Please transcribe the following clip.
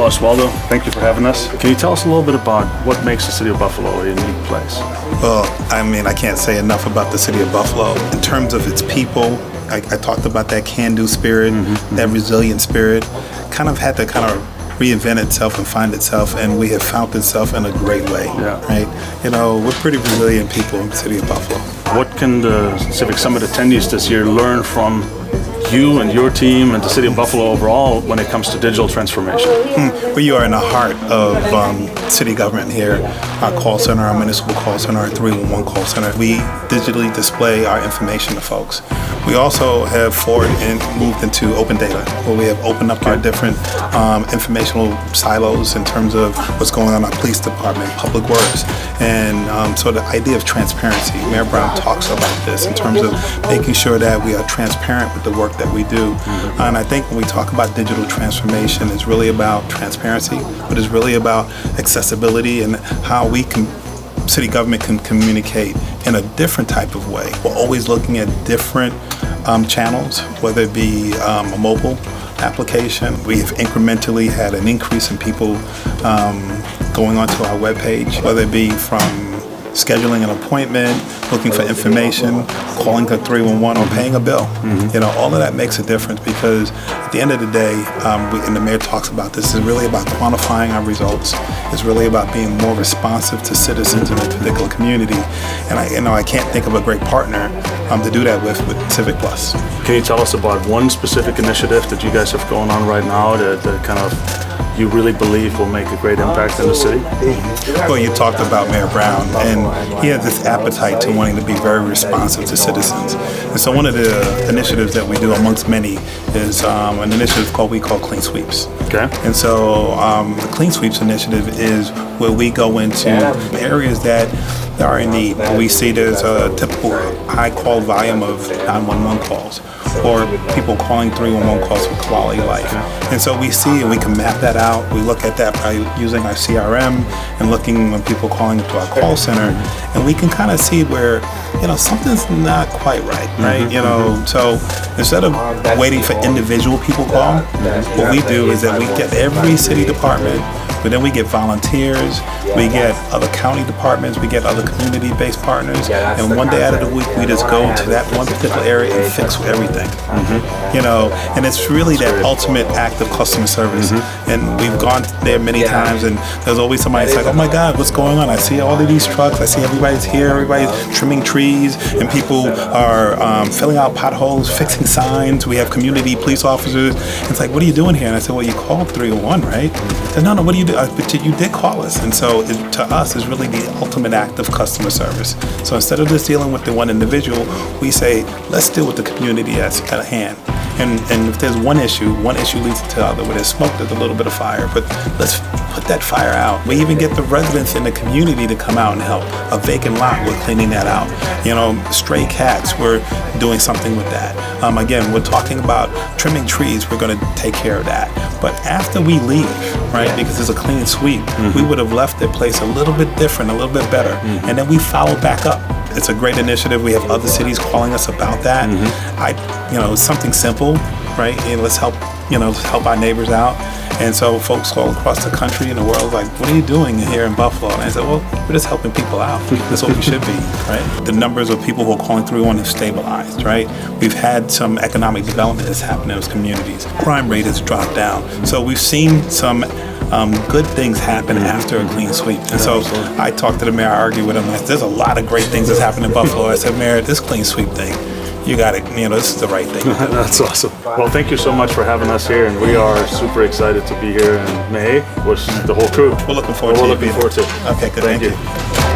Well, Oswaldo, thank you for having us. Can you tell us a little bit about what makes the city of Buffalo a unique place? Well, I mean, I can't say enough about the city of Buffalo. In terms of its people, I talked about that can-do spirit, that resilient spirit, kind of had to reinvent itself and find itself, and we have found itself in a great way, right? You know, we're pretty resilient people in the city of Buffalo. What can the Civic Summit attendees this year learn from you and your team and the city of Buffalo overall when it comes to digital transformation? Well, you are in the heart of city government here. Our call center, our municipal call center, our 311 call center. We digitally display our information to folks. We also have moved into open data, where we have opened up our different informational silos in terms of what's going on in our police department, public works. And so the idea of transparency, Mayor Brown talks about this in terms of making sure that we are transparent with the work that we do. And I think when we talk about digital transformation, it's really about transparency, but it's really about accessibility and how city government can communicate in a different type of way. We're always looking at different channels, whether it be a mobile application. We have incrementally had an increase in people going onto our webpage, whether it be from scheduling an appointment, looking for information, calling a 311, or paying a bill. You know, all of that makes a difference, because at the end of the day, and the mayor talks about this, is really about quantifying our results. It's really about being more responsive to citizens in a particular community. And I can't think of a great partner to do that with Civic Plus. Can you tell us about one specific initiative that you guys have going on right now that kind of you really believe will make a great impact in the city? Well, you talked about Mayor Brown, and he has this appetite to wanting to be very responsive to citizens. And so one of the initiatives that we do, amongst many, is an initiative we call Clean Sweeps. Okay. And so the Clean Sweeps initiative is where we go into areas that are in need. We see there's a typical high call volume of 911 calls, or people calling 311 calls for quality of life. And so we see, and we can map that out. We look at that by using our CRM and looking when people calling into our call center, and we can kind of see where, you know, something's not quite right? You know, so instead of waiting for individual people call, what we do is that we get every city department, but then we get volunteers, we get other county departments, we get other community-based partners, and one day out of the week we just go to that one particular area and fix everything. You know, and it's really that ultimate act of customer service. And we've gone there many times, and there's always somebody that's like, oh my God, what's going on? I see all of these trucks, I see everybody's here, everybody's trimming trees, and people are filling out potholes, fixing signs. We have community police officers. It's like, what are you doing here? And I said, well, you called 311, right? I said, no, what do you do? But you did call us. And so to us, it's really the ultimate act of customer service. So instead of just dealing with the one individual, we say, let's deal with the community at hand. And if there's one issue leads to the other. Where there's smoke, there's a little bit of fire. But let's put that fire out. We even get the residents in the community to come out and help. A vacant lot, we're cleaning that out. You know, stray cats, we're doing something with that. Again, we're talking about trimming trees. We're going to take care of that. But after we leave, right, because it's a clean sweep, we would have left the place a little bit different, a little bit better. And then we follow back up. It's a great initiative. We have other cities calling us about that. It's something simple, right? And let's help our neighbors out. And so folks all across the country and the world are like, what are you doing here in Buffalo? And I said, well, we're just helping people out. That's what we should be, right? The numbers of people who are calling 311 have stabilized, right? We've had some economic development that's happened in those communities. Crime rate has dropped down. So we've seen some good things happen after a clean sweep. And so I talked to the mayor, I argued with him. I said, there's a lot of great things that's happened in Buffalo. I said, Mayor, this clean sweep thing, you got it. This is the right thing. That's awesome. Well, thank you so much for having us here, and we are super excited to be here in May with the whole crew. We're looking forward to it. Okay, good. Thank you.